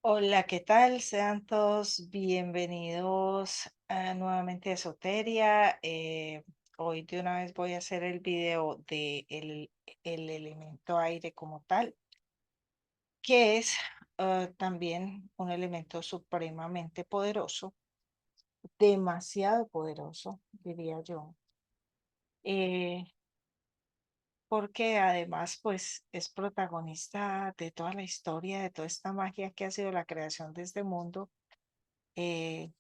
Hola, ¿qué tal? Sean todos bienvenidos nuevamente a Esoteria. Hoy de una vez voy a hacer el video de el elemento aire como tal, que es también un elemento supremamente poderoso, demasiado poderoso, diría yo, eh, porque además pues es protagonista de toda la historia, de toda esta magia que ha sido la creación de este mundo. eh,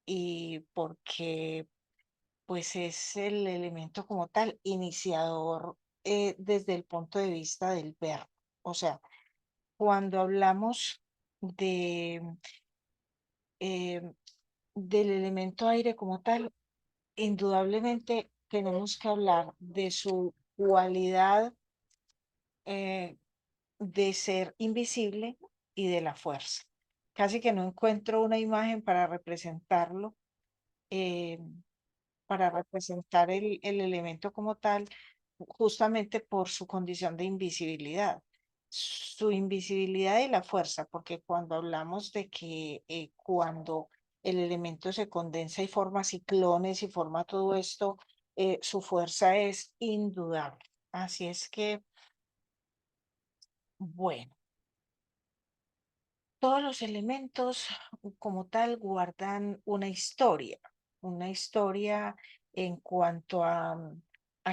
y porque pues es el elemento como tal iniciador desde el punto de vista del verbo. O sea, cuando hablamos de, eh, del elemento aire como tal, indudablemente tenemos que hablar de su cualidad de ser invisible y de la fuerza. Casi que no encuentro una imagen para representarlo. eh, para representar el elemento como tal, justamente por su condición de invisibilidad. Su invisibilidad y la fuerza, porque cuando hablamos de que cuando el elemento se condensa y forma ciclones y forma todo esto, su fuerza es indudable. Así es que, bueno, todos los elementos como tal guardan una historia en cuanto a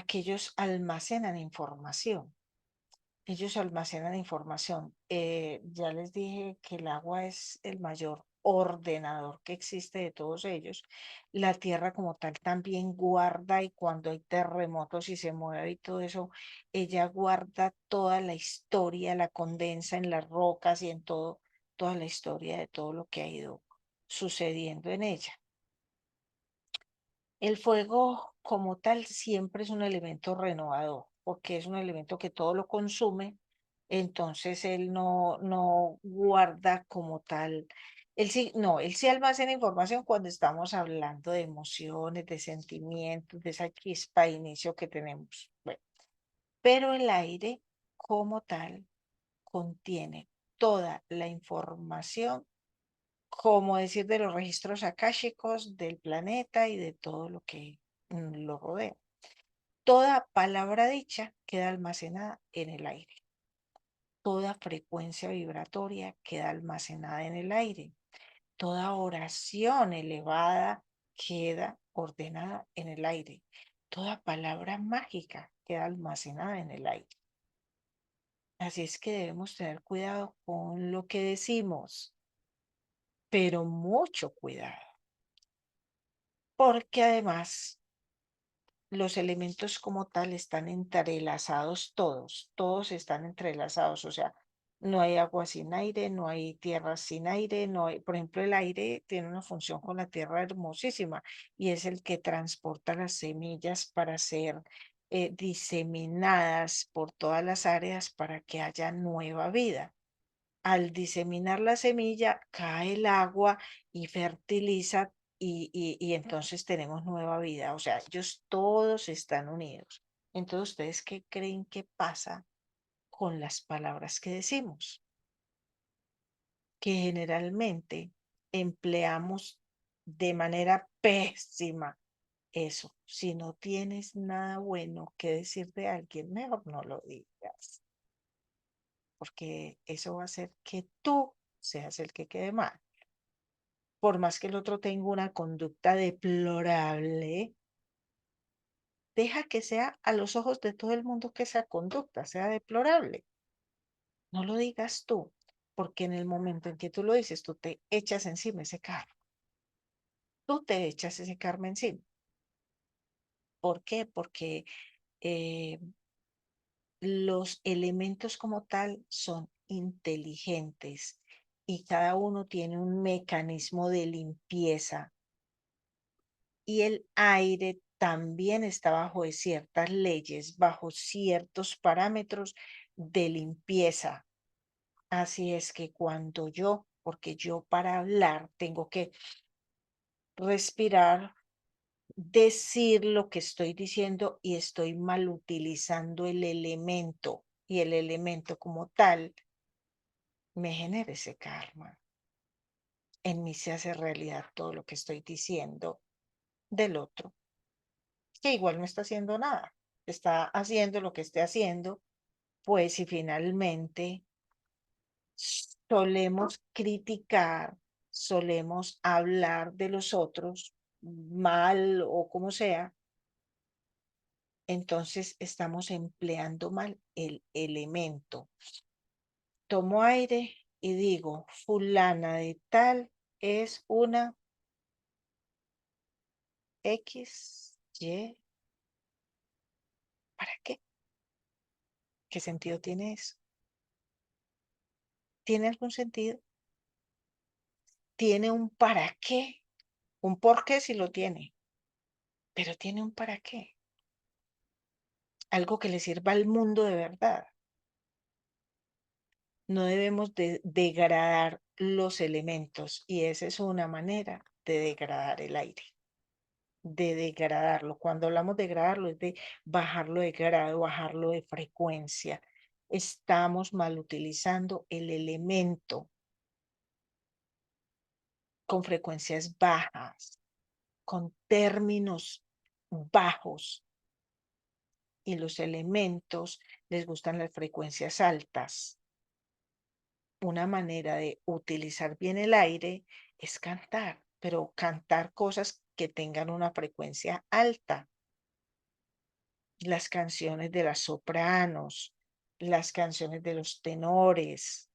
que ellos almacenan información. Ellos almacenan información. Ya les dije que el agua es el mayor ordenador que existe de todos ellos. La tierra como tal también guarda y cuando hay terremotos y se mueve y todo eso, ella guarda toda la historia, la condensa en las rocas y en todo, toda la historia de todo lo que ha ido sucediendo en ella. El fuego como tal siempre es un elemento renovador, porque es un elemento que todo lo consume, entonces él no guarda como tal. Él sí, no, él sí almacena información cuando estamos hablando de emociones, de sentimientos, de esa chispa de inicio que tenemos. Bueno, pero el aire como tal contiene toda la información, como decir, de los registros akáshicos del planeta y de todo lo que lo rodea. Toda palabra dicha queda almacenada en el aire. Toda frecuencia vibratoria queda almacenada en el aire. Toda oración elevada queda ordenada en el aire. Toda palabra mágica queda almacenada en el aire. Así es que debemos tener cuidado con lo que decimos, pero mucho cuidado, porque además los elementos como tal están entrelazados todos, todos están entrelazados, o sea, no hay agua sin aire, no hay tierra sin aire, no hay, por ejemplo, el aire tiene una función con la tierra hermosísima y es el que transporta las semillas para ser diseminadas por todas las áreas para que haya nueva vida. Al diseminar la semilla, cae el agua y fertiliza y entonces tenemos nueva vida. O sea, ellos todos están unidos. Entonces, ¿ustedes qué creen que pasa con las palabras que decimos? Que generalmente empleamos de manera pésima eso. Si no tienes nada bueno que decir de alguien, mejor no lo digas, porque eso va a hacer que tú seas el que quede mal. Por más que el otro tenga una conducta deplorable, deja que sea a los ojos de todo el mundo que esa conducta sea deplorable. No lo digas tú, porque en el momento en que tú lo dices, tú te echas encima ese karma. Tú te echas ese karma encima. ¿Por qué? Porque eh, los elementos como tal son inteligentes y cada uno tiene un mecanismo de limpieza y el aire también está bajo de ciertas leyes, bajo ciertos parámetros de limpieza. Así es que cuando yo, porque yo para hablar tengo que respirar, decir lo que estoy diciendo y estoy mal utilizando el elemento y el elemento como tal me genera ese karma. En mí se hace realidad todo lo que estoy diciendo del otro, que igual no está haciendo nada, está haciendo lo que esté haciendo, pues si finalmente solemos criticar, solemos hablar de los otros mal o como sea, entonces estamos empleando mal el elemento. Tomo aire y digo, fulana de tal es una X, Y. ¿Para qué? ¿Qué sentido tiene eso? ¿Tiene algún sentido? ¿Tiene un para qué? Un por qué sí lo tiene, pero tiene un para qué. Algo que le sirva al mundo de verdad. No debemos de degradar los elementos y esa es una manera de degradar el aire, de degradarlo. Cuando hablamos de degradarlo es de bajarlo de grado, bajarlo de frecuencia. Estamos mal utilizando el elemento con frecuencias bajas, con términos bajos y los elementos les gustan las frecuencias altas. Una manera de utilizar bien el aire es cantar, pero cantar cosas que tengan una frecuencia alta. Las canciones de las sopranos, las canciones de los tenores,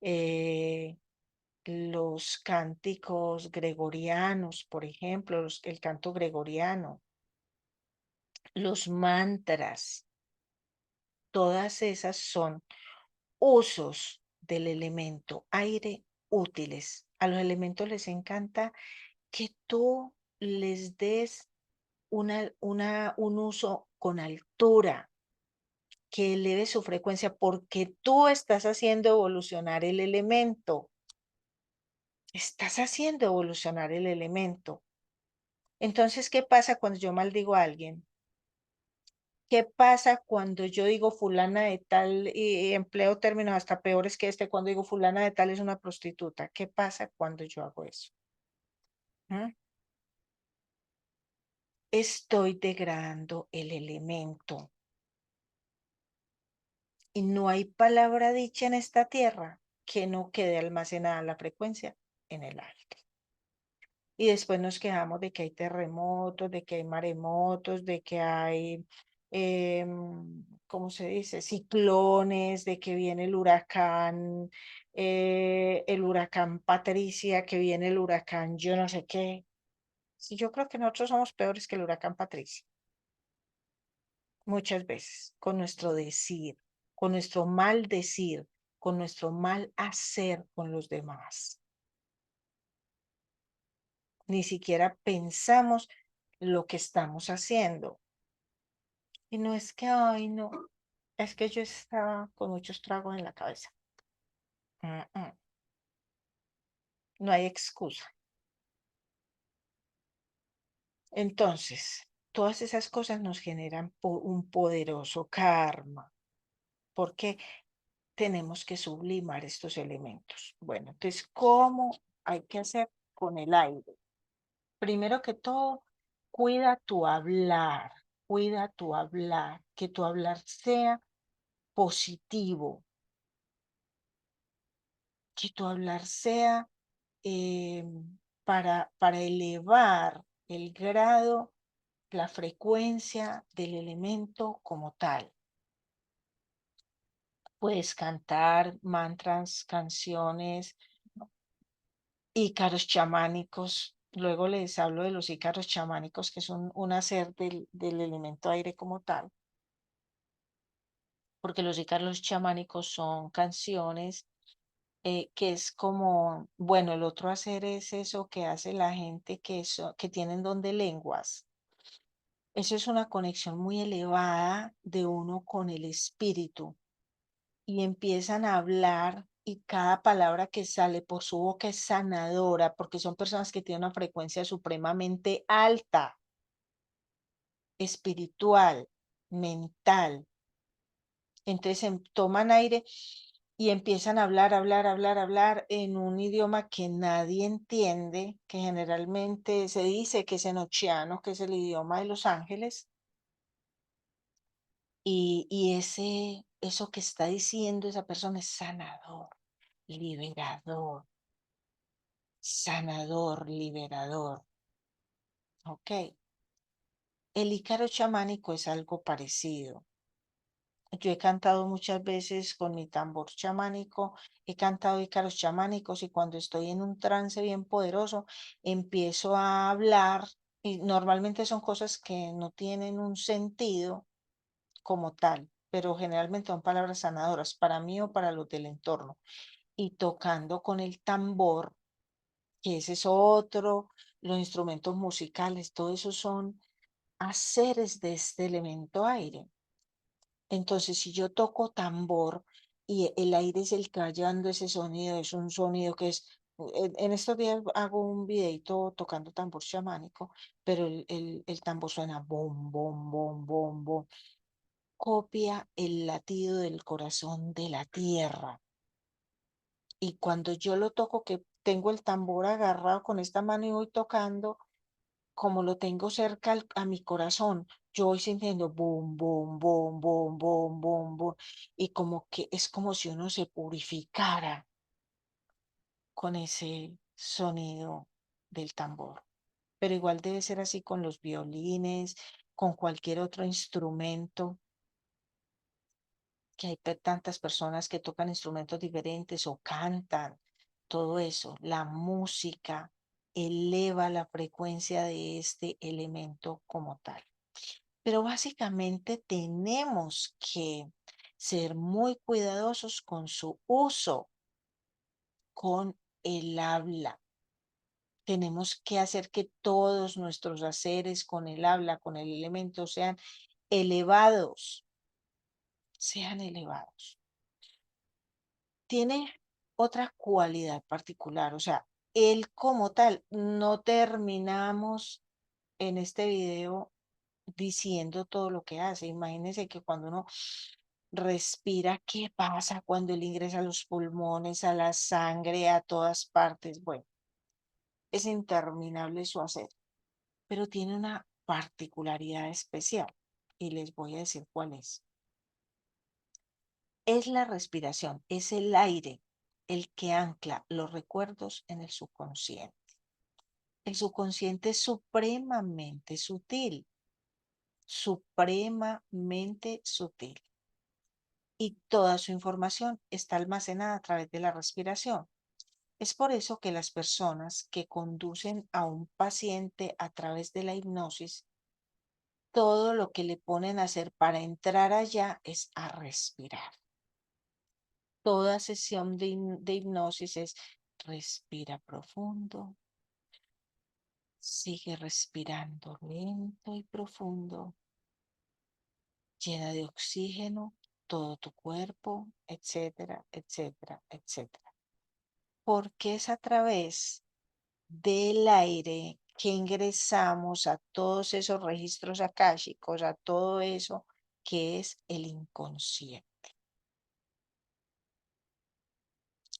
eh, los cánticos gregorianos, por ejemplo, el canto gregoriano, los mantras, todas esas son usos del elemento aire útiles. A los elementos les encanta que tú les des un uso con altura, que eleve su frecuencia, porque tú estás haciendo evolucionar el elemento. Estás haciendo evolucionar el elemento. Entonces, ¿qué pasa cuando yo maldigo a alguien? ¿Qué pasa cuando yo digo fulana de tal y empleo términos hasta peores que este cuando digo fulana de tal es una prostituta? ¿Qué pasa cuando yo hago eso? ¿Mm? Estoy degradando el elemento y no hay palabra dicha en esta tierra que no quede almacenada la frecuencia en el aire. Y después nos quejamos de que hay terremotos, de que hay maremotos, de que hay, ¿cómo se dice? Ciclones, de que viene el huracán Patricia, que viene el huracán yo no sé qué. Sí, yo creo que nosotros somos peores que el huracán Patricia, muchas veces, con nuestro decir, con nuestro mal decir, con nuestro mal hacer con los demás. Ni siquiera pensamos lo que estamos haciendo. Y no es que, ay, no, es que yo estaba con muchos tragos en la cabeza. Mm, mm. No hay excusa. Entonces, todas esas cosas nos generan un poderoso karma, porque tenemos que sublimar estos elementos. Bueno, entonces, ¿cómo hay que hacer con el aire? Primero que todo, cuida tu hablar, que tu hablar sea positivo, que tu hablar sea eh, para elevar el grado, la frecuencia del elemento como tal. Puedes cantar mantras, canciones, ícaros chamánicos. Luego les hablo de los ícaros chamánicos, que son un hacer del elemento aire como tal, porque los ícaros chamánicos son canciones que es como, bueno, el otro hacer es eso que hace la gente que tienen don de lenguas. Eso es una conexión muy elevada de uno con el espíritu y empiezan a hablar y cada palabra que sale por su boca es sanadora porque son personas que tienen una frecuencia supremamente alta, espiritual, mental. Entonces toman aire y empiezan a hablar, hablar, hablar, hablar en un idioma que nadie entiende, que generalmente se dice que es enochiano, que es el idioma de Los Ángeles, eso que está diciendo esa persona es sanador, liberador, sanador, liberador. Ok. El ícaro chamánico es algo parecido. Yo he cantado muchas veces con mi tambor chamánico, he cantado ícaros chamánicos y cuando estoy en un trance bien poderoso, empiezo a hablar y normalmente son cosas que no tienen un sentido como tal, pero generalmente son palabras sanadoras para mí o para los del entorno. Y tocando con el tambor, que ese es otro, los instrumentos musicales, todo eso son haceres de este elemento aire. Entonces, si yo toco tambor y el aire es el que va llevando ese sonido, es un sonido que es, en estos días hago un videito tocando tambor chamánico, pero el tambor suena bom, bom, bom, bom, bom, copia el latido del corazón de la tierra. Y cuando yo lo toco, que tengo el tambor agarrado con esta mano y voy tocando, como lo tengo cerca a mi corazón, yo voy sintiendo boom, boom, boom, boom, boom, boom, boom, y como que es como si uno se purificara con ese sonido del tambor. Pero igual debe ser así con los violines, con cualquier otro instrumento, que hay tantas personas que tocan instrumentos diferentes o cantan, todo eso, la música eleva la frecuencia de este elemento como tal. Pero básicamente tenemos que ser muy cuidadosos con su uso, con el habla. Tenemos que hacer que todos nuestros haceres con el habla, con el elemento, elevados, sean elevados. Tiene otra cualidad particular, o sea, él como tal, no terminamos en este video diciendo todo lo que hace. Imagínense que cuando uno respira, ¿qué pasa cuando él ingresa a los pulmones, a la sangre, a todas partes? Bueno, es interminable su hacer, pero tiene una particularidad especial y les voy a decir cuál es. Es la respiración, es el aire el que ancla los recuerdos en el subconsciente. El subconsciente es supremamente sutil. Y toda su información está almacenada a través de la respiración. Es por eso que las personas que conducen a un paciente a través de la hipnosis, todo lo que le ponen a hacer para entrar allá es a respirar. Toda sesión de hipnosis es respira profundo, sigue respirando lento y profundo, llena de oxígeno todo tu cuerpo, etcétera, etcétera, etcétera. Porque es a través del aire que ingresamos a todos esos registros akáshicos, a todo eso que es el inconsciente.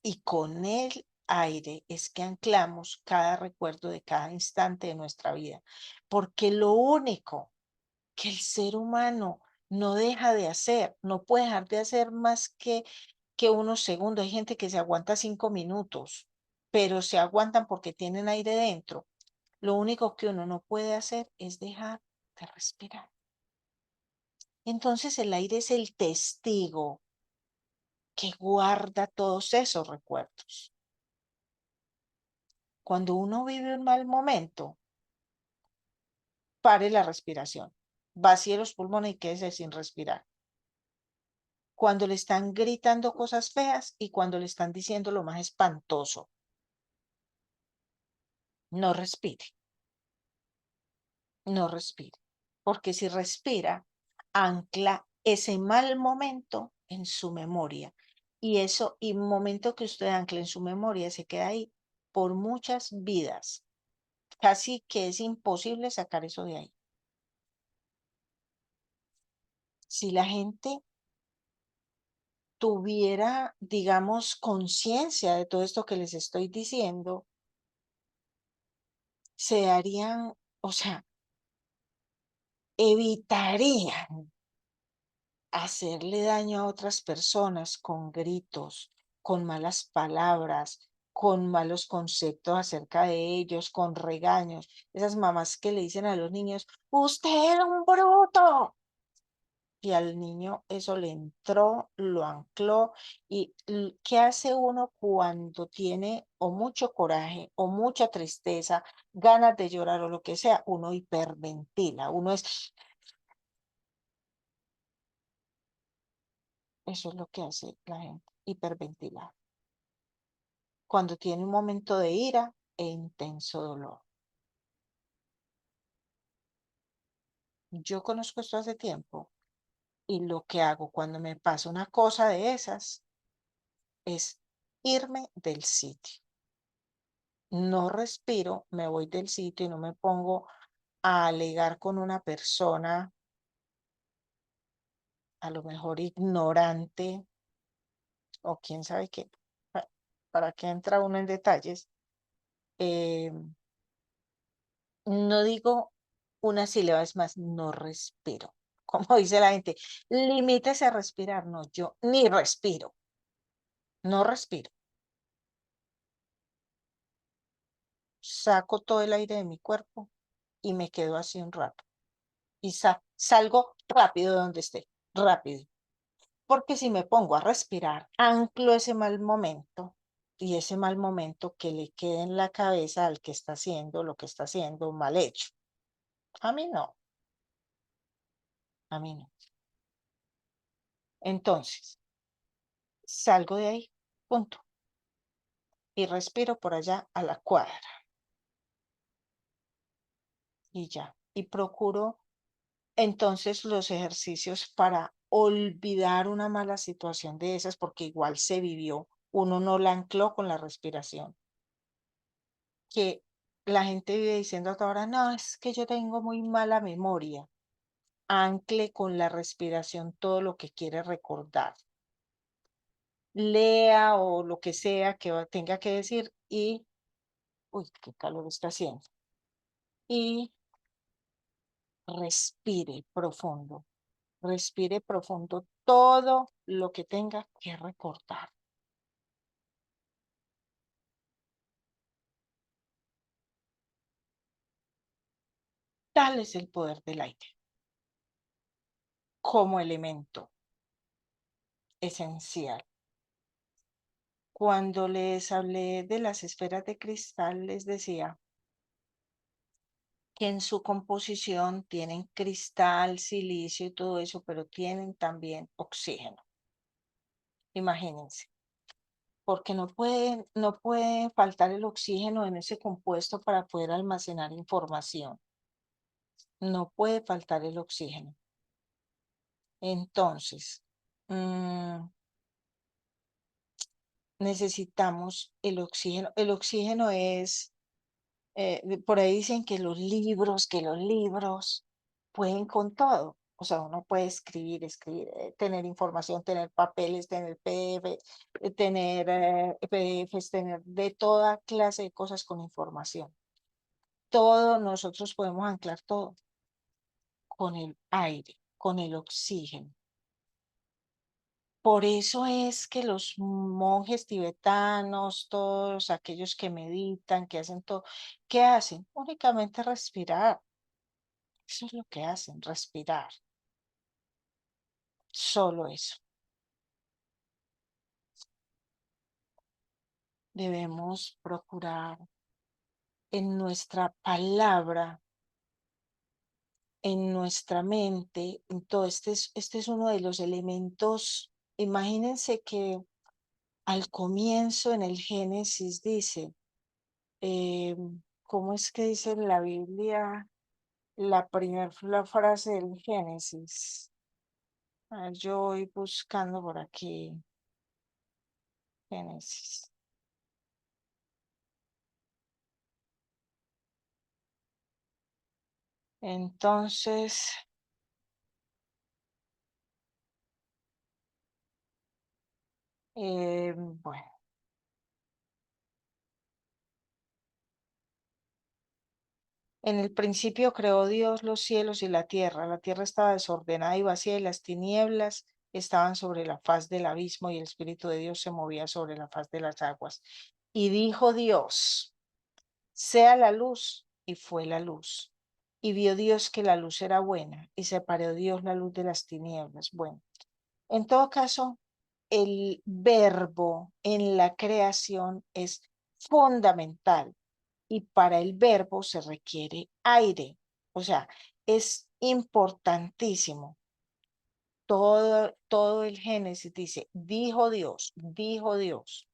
Y con el aire es que anclamos cada recuerdo de cada instante de nuestra vida. Porque lo único que el ser humano no deja de hacer, no puede dejar de hacer más que unos segundos. Hay gente que se aguanta 5 minutos, pero se aguantan porque tienen aire dentro. Lo único que uno no puede hacer es dejar de respirar. Entonces el aire es el testigo que guarda todos esos recuerdos. Cuando uno vive un mal momento, pare la respiración, vacíe los pulmones y quédese sin respirar. Cuando le están gritando cosas feas y cuando le están diciendo lo más espantoso, no respire, no respire. Porque si respira, ancla ese mal momento en su memoria. Y un momento que usted ancle en su memoria se queda ahí por muchas vidas. Casi que es imposible sacar eso de ahí. Si la gente tuviera, digamos, conciencia de todo esto que les estoy diciendo, se darían, o sea, evitarían hacerle daño a otras personas con gritos, con malas palabras, con malos conceptos acerca de ellos, con regaños. Esas mamás que le dicen a los niños, usted era un bruto. Y al niño eso le entró, lo ancló. ¿Y qué hace uno cuando tiene o mucho coraje o mucha tristeza, ganas de llorar o lo que sea? Uno hiperventila, uno es, eso es lo que hace la gente, hiperventilar. Cuando tiene un momento de ira e intenso dolor. Yo conozco esto hace tiempo y lo que hago cuando me pasa una cosa de esas es irme del sitio. No respiro, me voy del sitio y no me pongo a alegar con una persona, a lo mejor ignorante o quién sabe qué, para qué entra uno en detalles. eh, no digo una sílaba, es más, no respiro. Como dice la gente, limítese a respirar. No, yo ni respiro, no respiro. Saco todo el aire de mi cuerpo y me quedo así un rato. Y salgo rápido de donde esté, rápido. Porque si me pongo a respirar, anclo ese mal momento y ese mal momento que le quede en la cabeza al que está haciendo lo que está haciendo mal hecho. A mí no, a mí no. Entonces, salgo de ahí, punto, y respiro por allá a la cuadra y ya. Y procuro entonces los ejercicios para olvidar una mala situación de esas, porque igual se vivió, uno no la ancló con la respiración. Que la gente vive diciendo hasta ahora, no, es que yo tengo muy mala memoria. Ancle con la respiración todo lo que quiere recordar. Lea o lo que sea que tenga que decir y, uy, qué calor está haciendo. Y respire profundo, respire profundo todo lo que tenga que recordar. Tal es el poder del aire como elemento esencial. Cuando les hablé de las esferas de cristal, les decía que en su composición tienen cristal, silicio y todo eso, pero tienen también oxígeno. Imagínense, porque no puede faltar el oxígeno en ese compuesto para poder almacenar información. No puede faltar el oxígeno. Entonces, mm, necesitamos el oxígeno. El oxígeno es por ahí dicen que los libros pueden con todo. O sea, uno puede escribir, escribir, tener información, tener papeles, tener PDF, tener PDFs, tener de toda clase de cosas con información. Todo, nosotros podemos anclar todo con el aire, con el oxígeno. Por eso es que los monjes tibetanos, todos aquellos que meditan, que hacen todo, ¿qué hacen? Únicamente respirar. Eso es lo que hacen, respirar, solo eso. Debemos procurar en nuestra palabra, en nuestra mente, en todo este es uno de los elementos. Imagínense que al comienzo en el Génesis dice, eh, ¿cómo es que dice en la Biblia la primera frase del Génesis? A ver, yo voy buscando por aquí, Génesis. Entonces, Bueno, en el principio creó Dios los cielos y la tierra. La tierra estaba desordenada y vacía y las tinieblas estaban sobre la faz del abismo y el Espíritu de Dios se movía sobre la faz de las aguas. Y dijo Dios, sea la luz, y fue la luz. Y vio Dios que la luz era buena, y separó Dios la luz de las tinieblas. Bueno, en todo caso, el verbo en la creación es fundamental y para el verbo se requiere aire. O sea, es importantísimo. Todo el Génesis dice, dijo Dios, dijo Dios.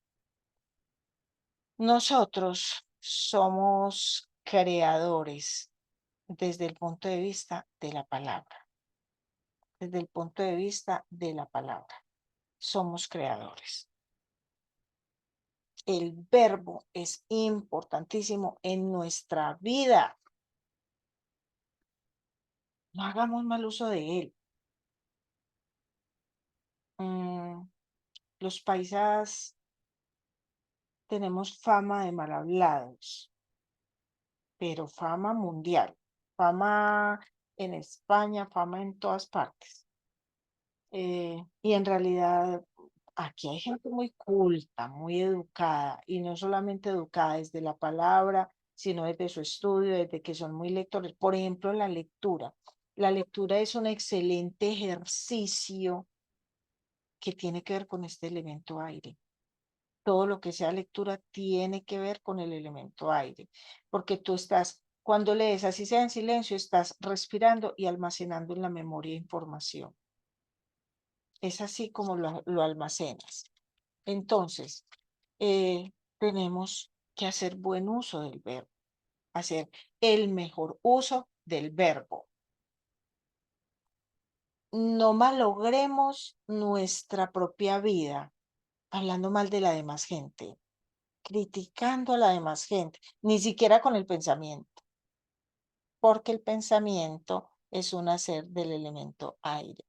Nosotros somos creadores desde el punto de vista de la palabra, desde el punto de vista de la palabra. Somos creadores. El verbo es importantísimo en nuestra vida. No hagamos mal uso de él. Mm, los paisas tenemos fama de mal hablados, pero fama mundial, fama en España, fama en todas partes. Y en realidad aquí hay gente muy culta, muy educada, y no solamente educada desde la palabra, sino desde su estudio, desde que son muy lectores. Por ejemplo, la lectura. La lectura es un excelente ejercicio que tiene que ver con este elemento aire. Todo lo que sea lectura tiene que ver con el elemento aire, porque tú estás, cuando lees, así sea en silencio, estás respirando y almacenando en la memoria información. Es así como lo almacenas. Entonces, tenemos que hacer buen uso del verbo, hacer el mejor uso del verbo. No malogremos nuestra propia vida hablando mal de la demás gente, criticando a la demás gente, ni siquiera con el pensamiento, porque el pensamiento es un hacer del elemento aire.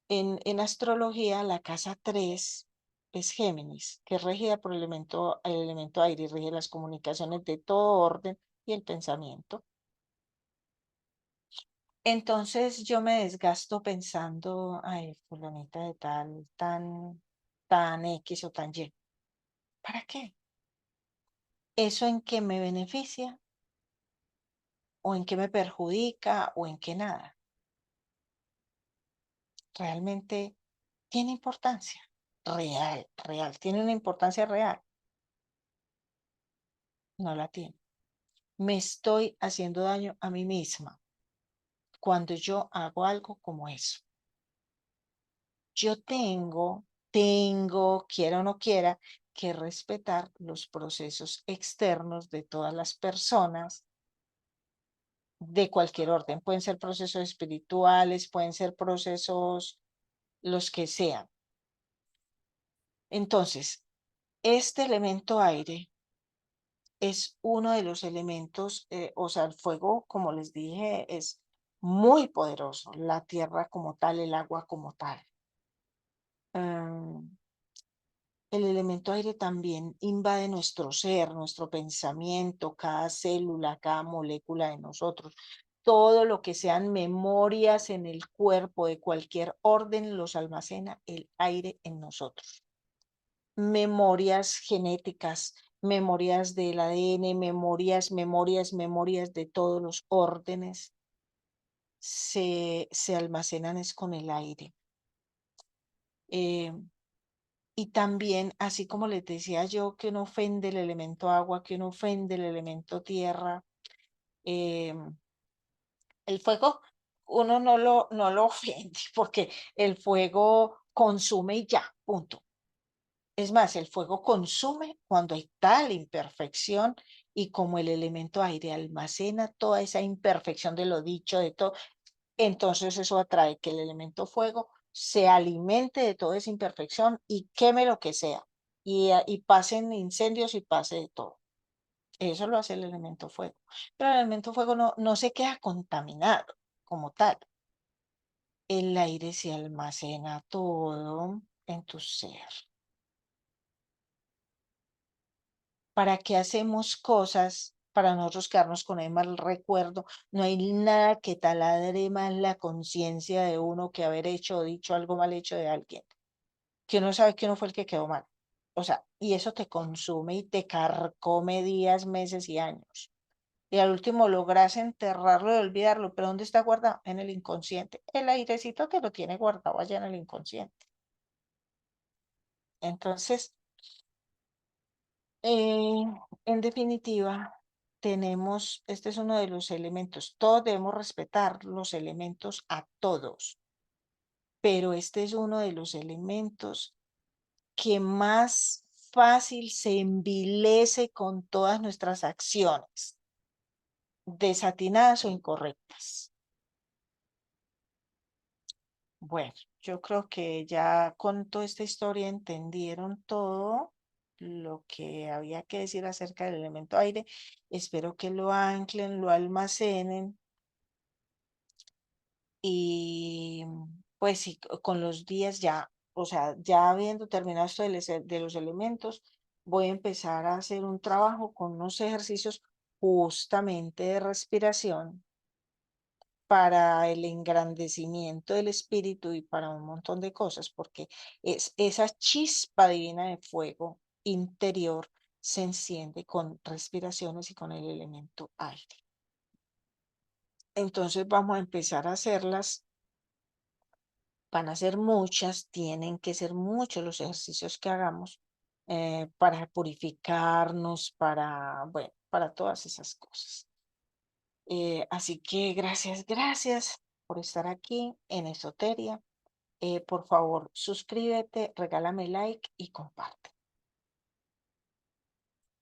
En astrología, la casa 3 es Géminis, que es regida por el elemento aire y rige las comunicaciones de todo orden y el pensamiento. Entonces yo me desgasto pensando, ay, fulanita de tal, tan X o tan Y. ¿Para qué? ¿Eso en qué me beneficia o en qué me perjudica o en qué nada? Realmente tiene importancia real, real, tiene una importancia real, no la tiene. Me estoy haciendo daño a mí misma cuando yo hago algo como eso. Yo quiera o no quiera, que respetar los procesos externos de todas las personas de cualquier orden. Pueden ser procesos espirituales, pueden ser procesos los que sean. Entonces, este elemento aire es uno de los elementos, o sea, el fuego, como les dije, es muy poderoso, la tierra como tal, el agua como tal. Mm, el elemento aire también invade nuestro ser, nuestro pensamiento, cada célula, cada molécula de nosotros. Todo lo que sean memorias en el cuerpo de cualquier orden los almacena el aire en nosotros. Memorias genéticas, memorias del ADN, memorias de todos los órdenes se almacenan es con el aire. Eh, y también, así como les decía yo, que uno ofende el elemento agua, que uno ofende el elemento tierra, eh, el fuego, uno no lo ofende porque el fuego consume y ya, punto. Es más, el fuego consume cuando hay tal imperfección y como el elemento aire almacena toda esa imperfección de lo dicho, de todo, entonces eso atrae que el elemento fuego se alimente de toda esa imperfección y queme lo que sea. Y pasen incendios y pase de todo. Eso lo hace el elemento fuego. Pero el elemento fuego no se queda contaminado como tal. El aire se almacena todo en tu ser. ¿Para qué hacemos cosas para nosotros quedarnos con el mal recuerdo? No hay nada que taladre más la conciencia de uno que haber hecho o dicho algo mal hecho de alguien, que uno sabe que uno fue el que quedó mal. O sea, y eso te consume y te carcome días, meses y años. Y al último logras enterrarlo y olvidarlo, pero ¿dónde está guardado? En el inconsciente. El airecito que lo tiene guardado allá en el inconsciente. Entonces, Eh, en definitiva, este es uno de los elementos, todos debemos respetar los elementos a todos, pero este es uno de los elementos que más fácil se envilece con todas nuestras acciones, desatinadas o incorrectas. Bueno, yo creo que ya con toda esta historia entendieron todo lo que había que decir acerca del elemento aire. Espero que lo anclen, lo almacenen y pues sí, con los días ya, o sea, ya habiendo terminado esto de los elementos, voy a empezar a hacer un trabajo con unos ejercicios justamente de respiración para el engrandecimiento del espíritu y para un montón de cosas, porque es esa chispa divina de fuego interior se enciende con respiraciones y con el elemento aire. Entonces vamos a empezar a hacerlas, van a ser muchas, tienen que ser muchos los ejercicios que hagamos para purificarnos, bueno, para todas esas cosas. Así que gracias, gracias por estar aquí en Esoteria. Por favor, suscríbete, regálame like y comparte.